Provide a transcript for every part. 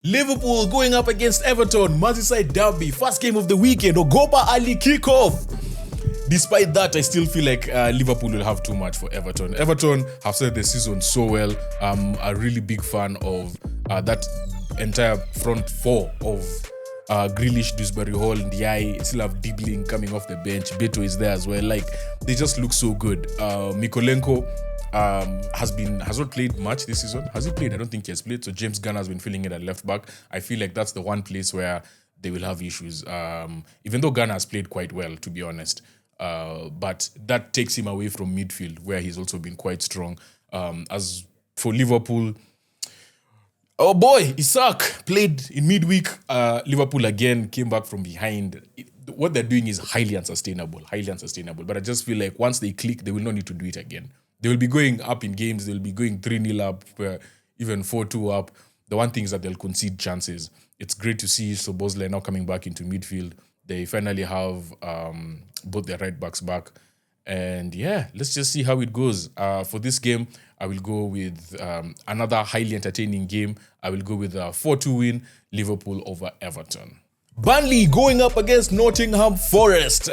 Liverpool going up against Everton, Merseyside derby, first game of the weekend, Ogoba Ali kickoff. Despite that, I still feel like Liverpool will have too much for Everton. Everton have started the season so well. I'm a really big fan of that entire front four of Grealish, Dewsbury Hall, Ndiaye. Still have Dibbling coming off the bench. Beto is there as well. Like, they just look so good. Mikolenko has not played much this season. Has he played? I don't think he has played. So James Gunn has been filling in at left back. I feel like that's the one place where they will have issues. Even though Gunn has played quite well, to be honest. But that takes him away from midfield, where he's also been quite strong. As for Liverpool, oh boy, Isak played in midweek. Liverpool again came back from behind. What they're doing is highly unsustainable. But I just feel like once they click, they will not need to do it again. They will be going up in games. They'll be going 3-0 up, even 4-2 up. The one thing is that they'll concede chances. It's great to see Szoboszlai now coming back into midfield. They finally have both their right backs back. And yeah, let's just see how it goes. For this game, I will go with another highly entertaining game. I will go with a 4-2 win, Liverpool over Everton. Burnley going up against Nottingham Forest.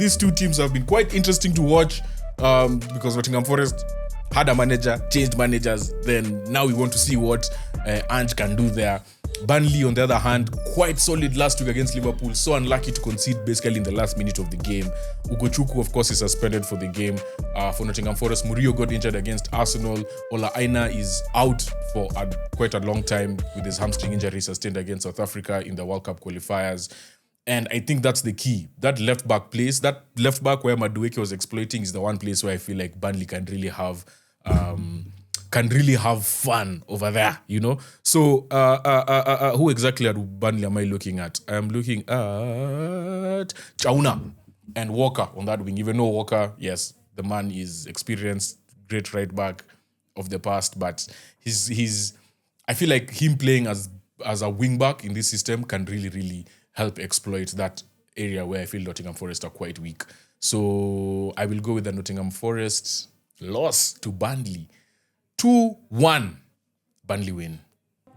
These two teams have been quite interesting to watch because Nottingham Forest had a manager, changed managers. Then now we want to see what Ange can do there. Burnley, on the other hand, quite solid last week against Liverpool. So unlucky to concede basically in the last minute of the game. Ugochukwu, of course, is suspended for the game. For Nottingham Forest, Murillo got injured against Arsenal. Ola Aina is out for quite a long time with his hamstring injury sustained against South Africa in the World Cup qualifiers. And I think that's the key. That left back place, that left back where Madueke was exploiting is the one place where I feel like Burnley can really have fun over there, you know? So who exactly at Burnley am I looking at? I'm looking at Chauna and Walker on that wing. Even though Walker, yes, the man is experienced, great right back of the past, but he's I feel like him playing as a wing back in this system can really help exploit that area where I feel Nottingham Forest are quite weak. So I will go with the Nottingham Forest loss to Burnley. 2-1, Burnley win.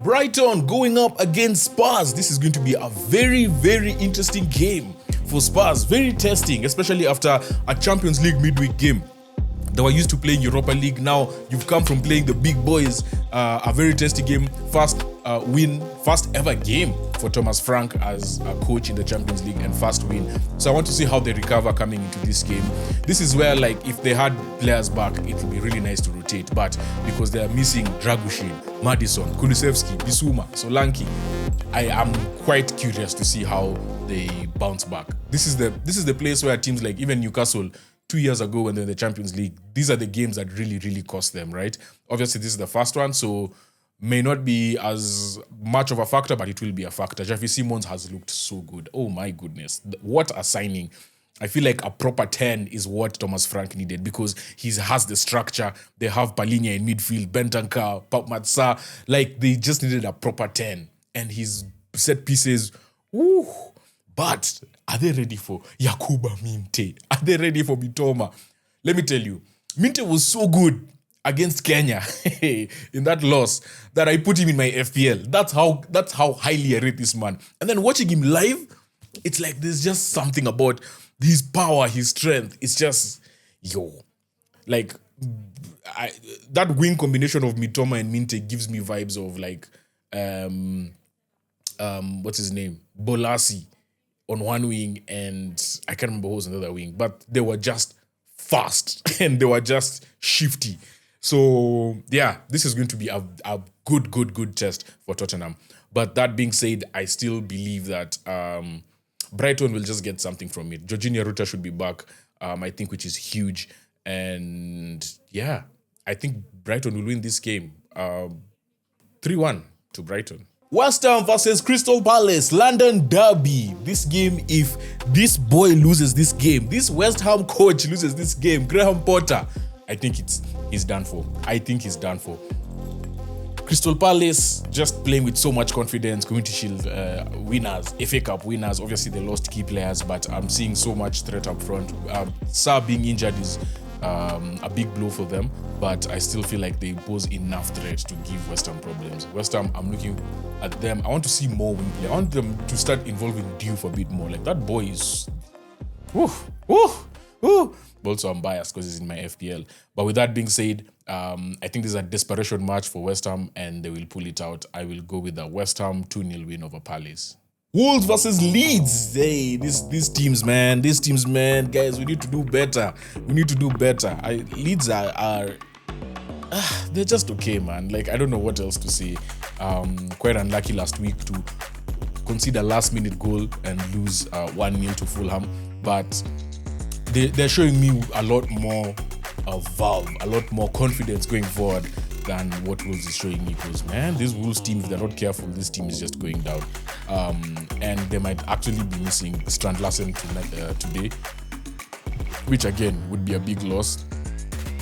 Brighton going up against Spurs. This is going to be a very interesting game for Spurs. Very testing, especially after a Champions League midweek game. They were used to playing Europa League. Now you've come from playing the big boys. A very testy game. First ever game for Thomas Frank as a coach in the Champions League and first win. So I want to see how they recover coming into this game. This is where, like, if they had players back, it would be really nice to rotate. But because they are missing Dragushin, Madison, Kulusevski, Bissouma, Solanke, I am quite curious to see how they bounce back. This is the place where teams like even Newcastle 2 years ago when they were in the Champions League, these are the games that really cost them, right? Obviously, this is the first one, so may not be as much of a factor, but it will be a factor. Xavi Simons has looked so good. Oh my goodness. What a signing. I feel like a proper 10 is what Thomas Frank needed because he has the structure. They have Palhinha in midfield, Bentancur, Pap Matsa. Like, they just needed a proper 10. And his set pieces, woo. But are they ready for Yakuba Minte? Are they ready for Mitoma? Let me tell you, Minte was so good against Kenya in that loss that I put him in my FPL. That's how highly I rate this man. And then watching him live, it's like there's just something about his power, his strength. It's just, like, that wing combination of Mitoma and Minte gives me vibes of like, what's his name? Bolasi on one wing, and I can't remember who was on the other wing, but they were just fast and they were just shifty. So yeah, this is going to be a good test for Tottenham. But that being said, I still believe that Brighton will just get something from it. Jorginho Ruta should be back, I think, which is huge. And yeah, I think Brighton will win this game 3-1 to Brighton. West Ham versus Crystal Palace, London Derby. This game, if this boy loses this game, this West Ham coach loses this game, Graham Potter, I think he's done for. Crystal Palace just playing with so much confidence, Community Shield winners, FA Cup winners. Obviously, they lost key players, but I'm seeing so much threat up front. Sarr being injured is a big blow for them, but I still feel like they pose enough threat to give West Ham problems. West Ham, I'm looking at them. I want to see more wing play. I want them to start involving Diouf a bit more. Like, that boy is... Also, I'm biased because he's in my FPL. But with that being said, I think this is a desperation match for West Ham and they will pull it out. I will go with the West Ham 2-0 win over Palace. Wolves versus Leeds. Hey, these teams, man. Guys, we need to do better. Leeds are they're just okay, man. Like, I don't know what else to say. Quite unlucky last week to concede a last-minute goal and lose 1-0 to Fulham. But they're showing me a lot more valve, a lot more confidence going forward than what Wolves is showing me. Because, man, this Wolves team, if they're not careful, this team is just going down. And they might actually be missing Strand Larsen today, which again would be a big loss.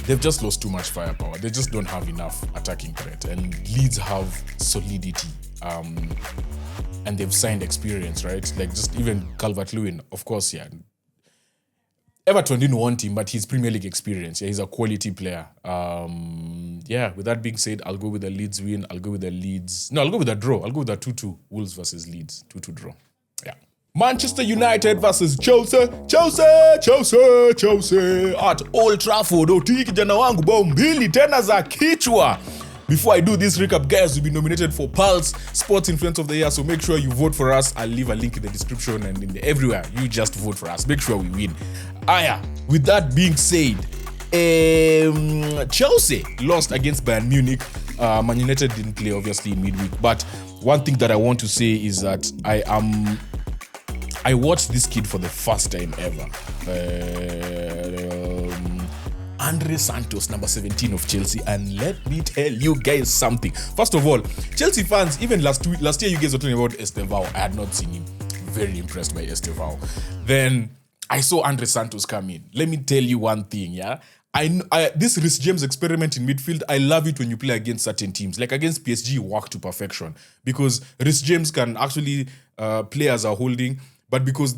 They've just lost too much firepower. They just don't have enough attacking threat. And Leeds have solidity. And they've signed experience, right? Like, just even Calvert-Lewin, of course, yeah. Everton didn't want him, but he's Premier League experience. Yeah, he's a quality player. With that being said, I'll go with the Leeds win. I'll go with the draw. I'll go with the 2-2. Wolves versus Leeds. 2-2 draw. Yeah. Manchester United versus Chelsea. At Old Trafford. Otiki kijana wangu bao mbili tena za kichwa. Before I do this recap, guys, we've been nominated for Pulse Sports Influence of the Year, so make sure you vote for us. I'll leave a link in the description and everywhere. You just vote for us. Make sure we win. With that being said, Chelsea lost against Bayern Munich. Man United didn't play, obviously, in midweek. But one thing that I want to say is that I watched this kid for the first time ever. Andre Santos, number 17 of Chelsea, and let me tell you guys something. First of all, Chelsea fans, even last year you guys were talking about Estevao. I had not seen him. Very impressed by Estevao. Then I saw Andre Santos come in. Let me tell you one thing, yeah? This Reece James experiment in midfield, I love it when you play against certain teams. Like against PSG, work to perfection. Because Reece James can actually play as a holding, but because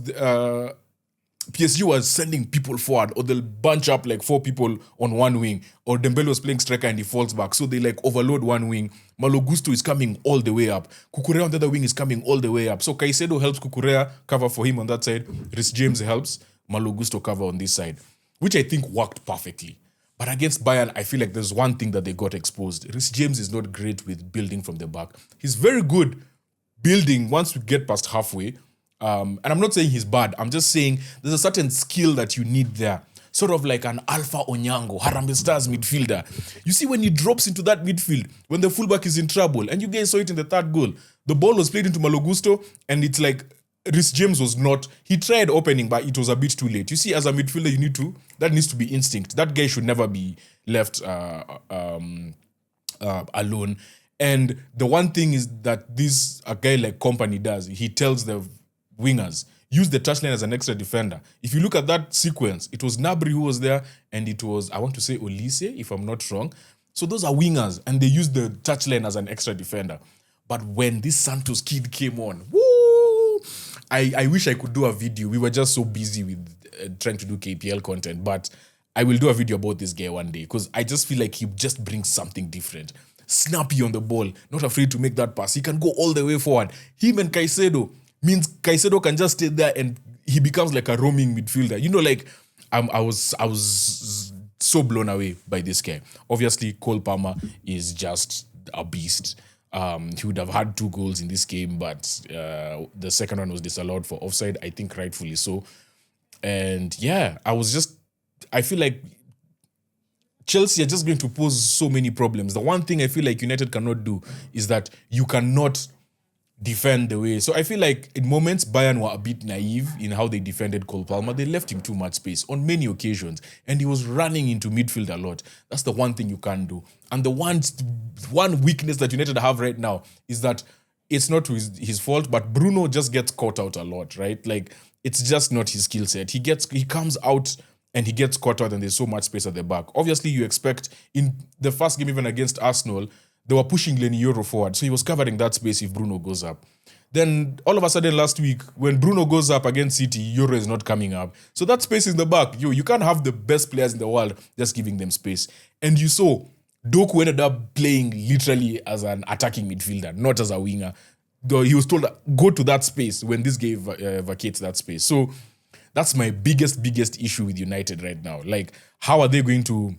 PSG was sending people forward, or they'll bunch up like 4 people on one wing, or Dembele was playing striker and he falls back, so they like overload one wing. Malo Gusto is coming all the way up. Cucurella on the other wing is coming all the way up. So Caicedo helps Cucurella cover for him on that side. Reece James helps Malo Gusto cover on this side, which I think worked perfectly. But against Bayern, I feel like there's one thing that they got exposed. Reece James is not great with building from the back. He's very good building once we get past halfway. And I'm not saying he's bad. I'm just saying there's a certain skill that you need there. Sort of like an Alpha Onyango, Harambee Stars midfielder. You see, when he drops into that midfield, when the fullback is in trouble, and you guys saw it in the third goal, the ball was played into Malo Gusto, and it's like Reece James was not... He tried opening, but it was a bit too late. You see, as a midfielder, that needs to be instinct. That guy should never be left alone. And the one thing is that a guy like Kompany does, he tells the wingers, use the touchline as an extra defender. If you look at that sequence, it was Gnabry who was there, and it was, I want to say, Olise, if I'm not wrong. So those are wingers, and they use the touchline as an extra defender. But when this Santos kid came on, woo! I wish I could do a video. We were just so busy with trying to do KPL content, but I will do a video about this guy one day, because I just feel like he just brings something different. Snappy on the ball, not afraid to make that pass. He can go all the way forward. Him and Caicedo means Caicedo can just stay there and he becomes like a roaming midfielder. You know, like, I was so blown away by this guy. Obviously, Cole Palmer is just a beast. He would have had 2 goals in this game, but the second one was disallowed for offside, I think rightfully so. And yeah, I feel like Chelsea are just going to pose so many problems. The one thing I feel like United cannot do is that you cannot defend the way. So I feel like in moments, Bayern were a bit naive in how they defended Cole Palmer. They left him too much space on many occasions, and he was running into midfield a lot. That's the one thing you can't do. And the one weakness that United have right now is that it's not his fault, but Bruno just gets caught out a lot, right? Like, it's just not his skill set. He comes out and he gets caught out, and there's so much space at the back. Obviously, you expect in the first game, even against Arsenal, they were pushing Lenny Yoro forward. So he was covering that space if Bruno goes up. Then all of a sudden last week, when Bruno goes up against City, Euro is not coming up. So that space in the back, you can't have the best players in the world just giving them space. And you saw Doku ended up playing literally as an attacking midfielder, not as a winger. Though he was told, go to that space when this game vacates that space. So that's my biggest issue with United right now. Like, how are they going to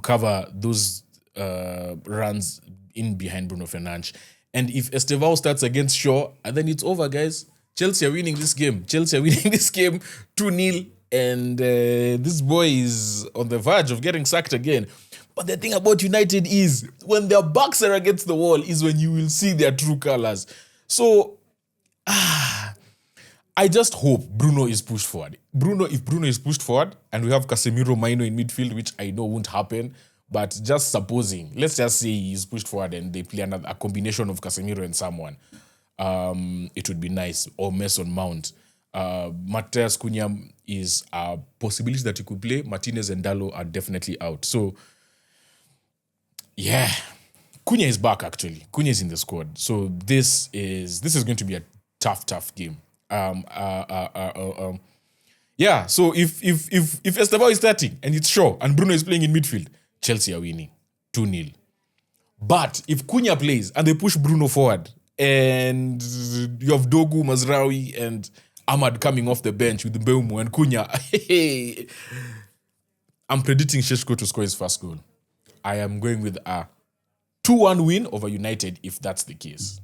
cover those runs in behind Bruno Fernandes? And if Estevao starts against Shaw, and then it's over, guys. Chelsea are winning this game. 2-0. And this boy is on the verge of getting sacked again. But the thing about United is, when their backs are against the wall, is when you will see their true colors. So, I just hope Bruno is pushed forward. If Bruno is pushed forward, and we have Casemiro Maino in midfield, which I know won't happen, but just supposing, let's just say he's pushed forward and they play a combination of Casemiro and someone, it would be nice. Or Mason Mount. Matheus Cunha is a possibility that he could play. Martinez and Dalot are definitely out. So, yeah. Cunha is back, actually. Cunha is in the squad. So this is going to be a tough game. Yeah, so if Estevao is starting and it's Shaw and Bruno is playing in midfield, Chelsea are winning 2-0. But if Cunha plays and they push Bruno forward and you have Dogu, Mazraoui and Ahmad coming off the bench with Mbeumo and Cunha, I'm predicting Šeško to score his first goal. I am going with a 2-1 win over United if that's the case.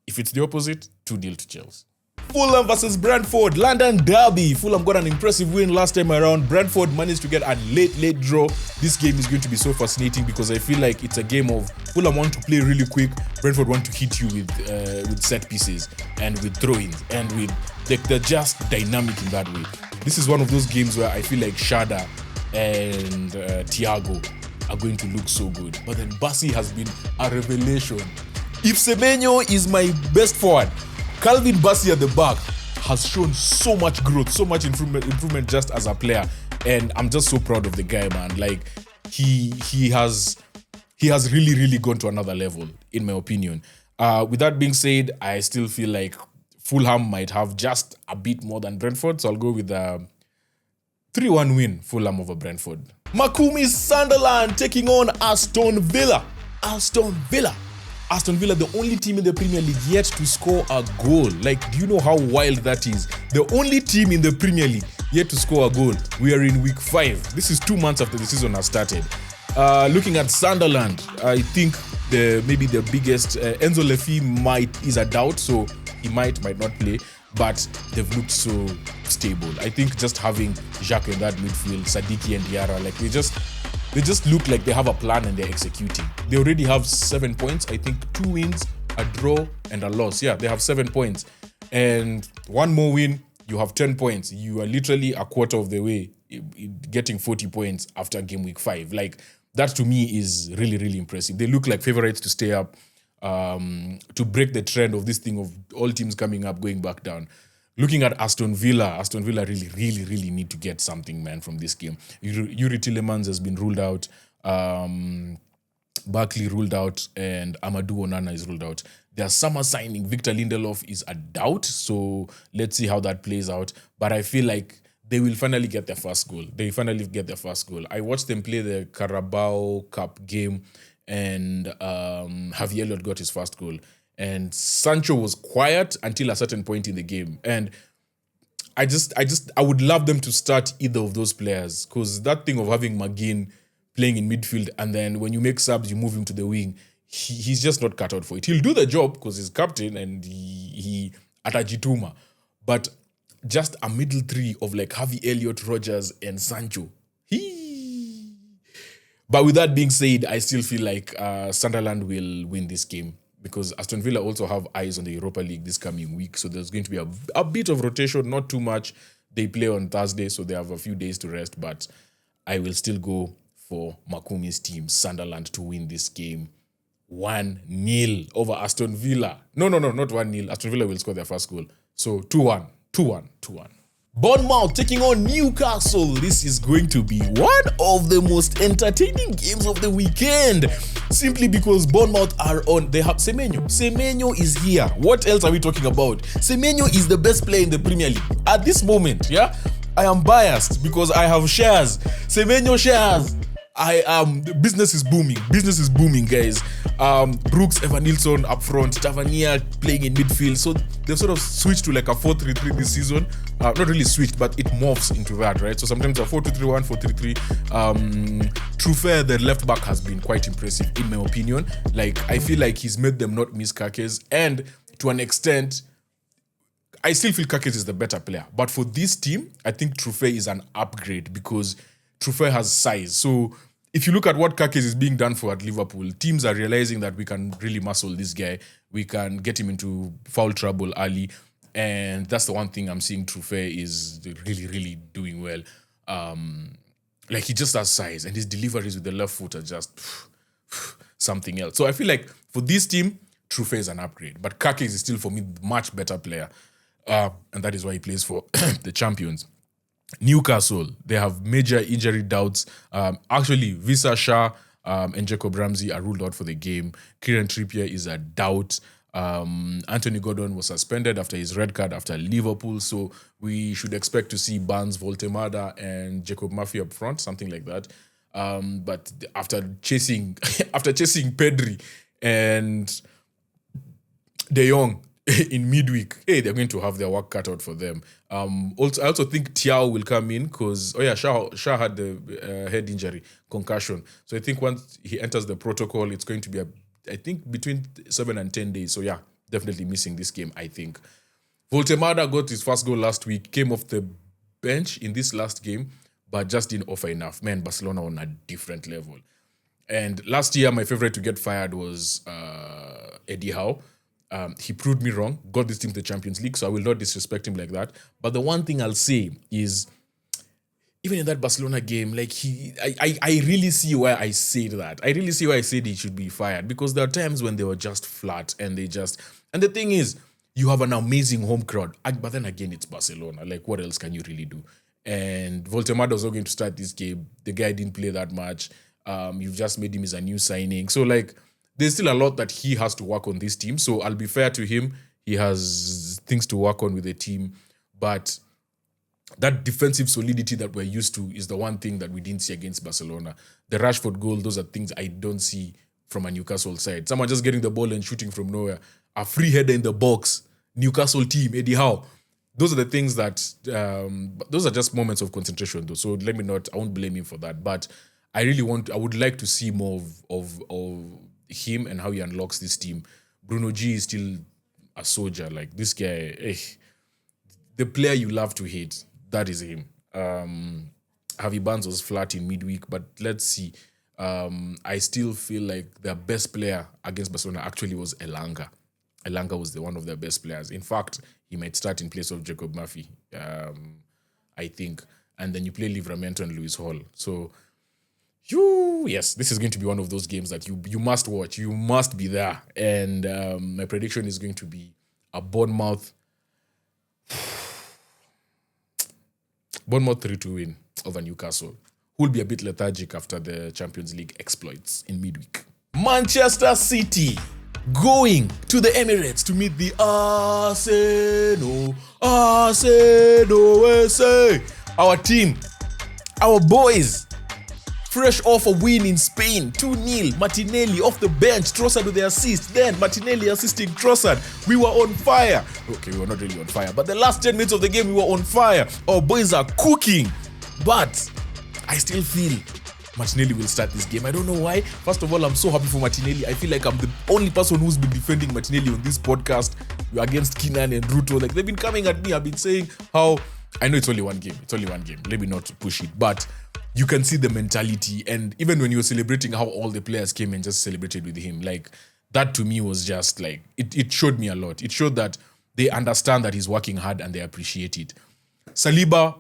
If it's the opposite, 2-0 to Chelsea. Fulham versus Brentford, London derby. Fulham got an impressive win last time around. Brentford managed to get a late draw. This game is going to be so fascinating because I feel like it's a game of Fulham want to play really quick. Brentford want to hit you with set pieces and with throw-ins and with they're just dynamic in that way. This is one of those games where I feel like Shada and Thiago are going to look so good. But then Bassi has been a revelation. If Semenyo is my best forward, Calvin Bassi at the back has shown so much growth, so much improvement just as a player, and I'm just so proud of the guy, man. Like he has really gone to another level, in my opinion. With that being said, I still feel like Fulham might have just a bit more than Brentford, so I'll go with a 3-1 win, Fulham over Brentford. Makumi's Sunderland taking on Aston Villa. Aston Villa, the only team in the Premier League yet to score a goal. Like, do you know how wild that is? The only team in the Premier League yet to score a goal. We are in week 5. This is 2 months after the season has started. Looking at Sunderland, I think maybe the biggest Enzo Lefi is a doubt, so he might not play. But they've looked so stable. I think just having Jacques in that midfield, Sadiki and Diarra, like they just look like they have a plan and they're executing. They already have 7 points. I think 2 wins, a draw, and a loss. Yeah, they have 7 points. And one more win, you have 10 points. You are literally a quarter of the way getting 40 points after game week 5. Like, that to me is really impressive. They look like favorites to stay up, to break the trend of this thing of all teams coming up, going back down. Looking at Aston Villa really need to get something, man, from this game. Yuri Tillemans has been ruled out. Barkley ruled out, and Amadou Onana is ruled out. Their summer signing, Victor Lindelof, is a doubt, so let's see how that plays out. But I feel like they will finally get their first goal. I watched them play the Carabao Cup game, and Javier Elliott got his first goal. And Sancho was quiet until a certain point in the game. And I would love them to start either of those players, because that thing of having McGinn playing in midfield and then when you make subs, you move him to the wing, he's just not cut out for it. He'll do the job because he's captain and he atajituma. But just a middle three of like Javi Elliott, Rogers, and Sancho. But with that being said, I still feel like Sunderland will win this game, because Aston Villa also have eyes on the Europa League this coming week. So there's going to be a bit of rotation, not too much. They play on Thursday, so they have a few days to rest. But I will still go for Makumi's team, Sunderland, to win this game 1-0 over Aston Villa. No, not 1-0. Aston Villa will score their first goal. So 2-1. Bournemouth taking on Newcastle. This is going to be one of the most entertaining games of the weekend. Simply because Bournemouth are on. They have Semenyo. Semenyo is here. What else are we talking about? Semenyo is the best player in the Premier League at this moment. Yeah, I am biased because I have shares. Semenyo shares. Business is booming. Business is booming, guys. Brooks, Evan Nilsson up front, Tavernier playing in midfield. So they've sort of switched to like a 4-3-3 this season. Not really switched, but it morphs into that, right? So sometimes a 4-2-3-1, 4-3-3. Truffert, the left back, has been quite impressive in my opinion. Like, I feel like he's made them not miss Kakes, and to an extent, I still feel Kakes is the better player. But for this team, I think Truffert is an upgrade because Truffert has size. So if you look at what Kakes is being done for at Liverpool, teams are realizing that we can really muscle this guy. We can get him into foul trouble early. And that's the one thing I'm seeing Truffert is really, really doing well. Like, he just has size, and his deliveries with the left foot are just something else. So I feel like for this team, Truffert is an upgrade. But Kakes is still, for me, much better player. And that is why he plays for the champions. Newcastle, they have major injury doubts. Actually, Visa Shah and Jacob Ramsey are ruled out for the game. Kieran Trippier is a doubt. Anthony Gordon was suspended after his red card after Liverpool, so we should expect to see Barnes, Voltemada, and Jacob Murphy up front, something like that. But after chasing Pedri and De Jong in midweek, hey, they're going to have their work cut out for them. I also think Thiaw will come in because, Shah had the head injury, concussion. So I think once he enters the protocol, it's going to be, I think, between 7 and 10 days. So yeah, definitely missing this game, I think. Voltemada got his first goal last week, came off the bench in this last game, but just didn't offer enough. Man, Barcelona on a different level. And last year, my favorite to get fired was Eddie Howe. He proved me wrong, got this team to the Champions League, so I will not disrespect him like that. But the one thing I'll say is, even in that Barcelona game, like, I really see why I said that. I really see why I said he should be fired, because there are times when they were just flat and and the thing is, you have an amazing home crowd, but then again, it's Barcelona. Like, what else can you really do? And Voltemada was not going to start this game. The guy didn't play that much. You've just made him as a new signing. So, like, there's still a lot that he has to work on this team. So I'll be fair to him. He has things to work on with the team. But that defensive solidity that we're used to is the one thing that we didn't see against Barcelona. The Rashford goal, those are things I don't see from a Newcastle side. Someone just getting the ball and shooting from nowhere. A free header in the box. Newcastle team, Eddie Howe. Those are the things that, those are just moments of concentration though. So I won't blame him for that. But I would like to see more of him and how he unlocks this team. Bruno G is still a soldier. Like, this guy, the player you love to hate, that is him. Javi Barnes was flat in midweek, but let's see. I still feel like their best player against Barcelona actually was Elanga. Elanga was one of their best players. In fact, he might start in place of Jacob Murphy, I think. And then you play Livramento and Luis Hall. So, yes, this is going to be one of those games that you must watch. You must be there. And my prediction is going to be a Bournemouth 3-2 win over Newcastle, who will be a bit lethargic after the Champions League exploits in midweek. Manchester City going to the Emirates to meet the Arsenal SA. Our team, our boys, fresh off a win in Spain, 2-0. Martinelli off the bench, Trossard with the assist. Then Martinelli assisting Trossard. We were on fire. Okay, we were not really on fire, but the last 10 minutes of the game, we were on fire. Our boys are cooking. But I still feel Martinelli will start this game. I don't know why. First of all, I'm so happy for Martinelli. I feel like I'm the only person who's been defending Martinelli on this podcast against Keenan and Ruto. Like, they've been coming at me. I've been saying how, I know it's only one game. Let me not push it. But you can see the mentality. And even when you were celebrating how all the players came and just celebrated with him, like, that to me was just like, it showed me a lot. It showed that they understand that he's working hard and they appreciate it. Saliba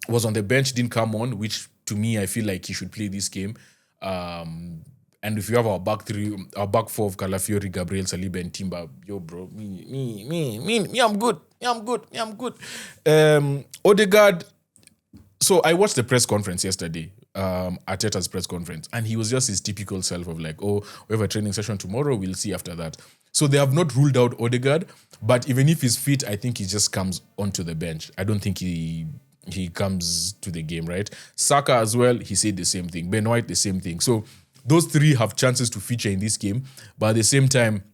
was on the bench, didn't come on, which to me, I feel like he should play this game. And if you have our back four of Calafiori, Gabriel, Saliba, and Timber, yo, bro, me, I'm good. I'm good. Odegaard. So I watched the press conference yesterday, Arteta's press conference, and he was just his typical self of like, oh, we have a training session tomorrow, we'll see after that. So they have not ruled out Odegaard, but even if he's fit, I think he just comes onto the bench. I don't think he comes to the game, right? Saka as well, he said the same thing. Ben White, the same thing. So those three have chances to feature in this game, but at the same time,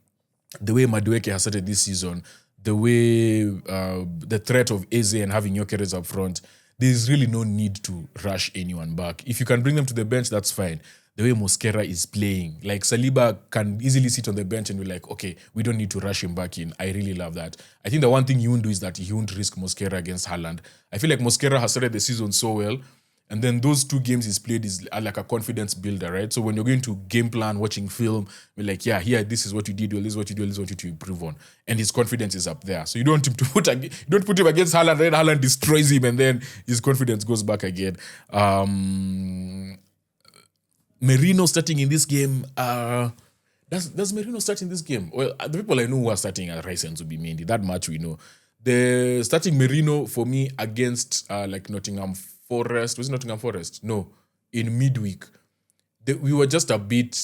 the way Madueke has started this season, the way the threat of Eze and having Gyökeres up front, there's really no need to rush anyone back. If you can bring them to the bench, that's fine. The way Mosquera is playing, like Saliba can easily sit on the bench and be like, okay, we don't need to rush him back in. I really love that. I think the one thing he won't do is that he won't risk Mosquera against Haaland. I feel like Mosquera has started the season so well, and then those 2 games he's played are like a confidence builder, right? So when you're going to game plan, watching film, we're like, yeah, here, this is what you did well, this is what you do, this is what you to improve on. And his confidence is up there. So you don't put him against Haaland, then Haaland destroys him, and then his confidence goes back again. Merino starting in this game. Does Merino start in this game? Well, the people I know who are starting are Rice and Zubimendi. That much we know. The starting Merino for me against like Nottingham Forest. Was it Nottingham Forest? No. In midweek. We were just a bit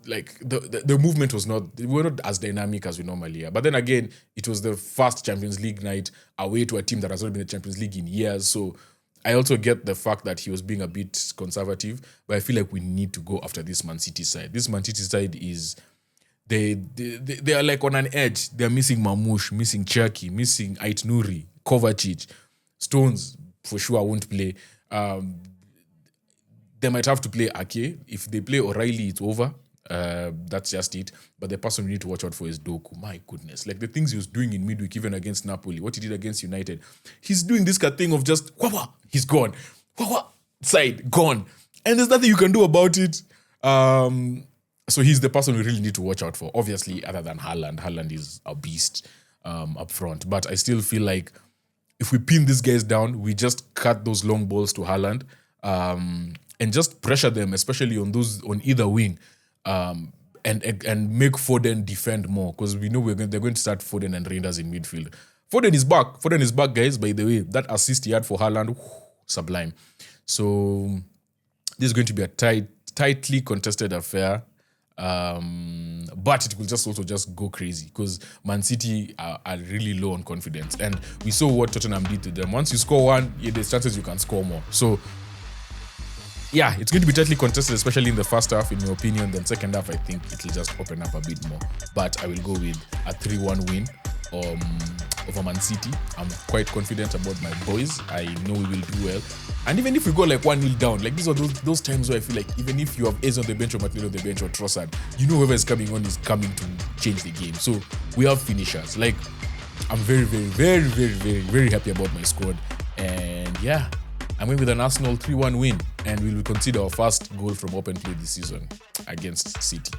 like the movement was not, we were not as dynamic as we normally are. But then again, it was the first Champions League night away to a team that has not been in the Champions League in years. So I also get the fact that he was being a bit conservative, but I feel like we need to go after this Man City side. This Man City side is, they are like on an edge. They're missing Mamouche, missing Cherki, missing Ait Nouri, Kovacic. Stones for sure won't play. They might have to play Ake. If they play O'Reilly, it's over. That's just it. But the person we need to watch out for is Doku. My goodness. Like the things he was doing in midweek, even against Napoli, what he did against United. He's doing this kind of thing of just, he's gone. Side, gone. And there's nothing you can do about it. So he's the person we really need to watch out for. Obviously, other than Haaland. Haaland is a beast up front. But I still feel like if we pin these guys down, we just cut those long balls to Haaland and just pressure them, especially on either wing. And make Foden defend more, because we know they're going to start Foden and Reinders in midfield. Foden is back, guys. By the way, that assist he had for Haaland, sublime. So this is going to be a tightly contested affair, but it will just go crazy because Man City are really low on confidence, and we saw what Tottenham did to them. Once you score one, there's chances you can score more. So yeah, it's going to be tightly contested, especially in the first half, in my opinion. Then second half, I think it'll just open up a bit more. But I will go with a 3-1 win over Man City. I'm quite confident about my boys. I know we will do well. And even if we go like 1-0 down, like these are those times where I feel like even if you have Eze on the bench or Martinelli on the bench or Trossard, you know whoever is coming on is coming to change the game. So we have finishers. Like, I'm very, very, very, very, very, very happy about my squad. And yeah, I'm going with an Arsenal 3-1 win, and we will consider our first goal from open play this season against City.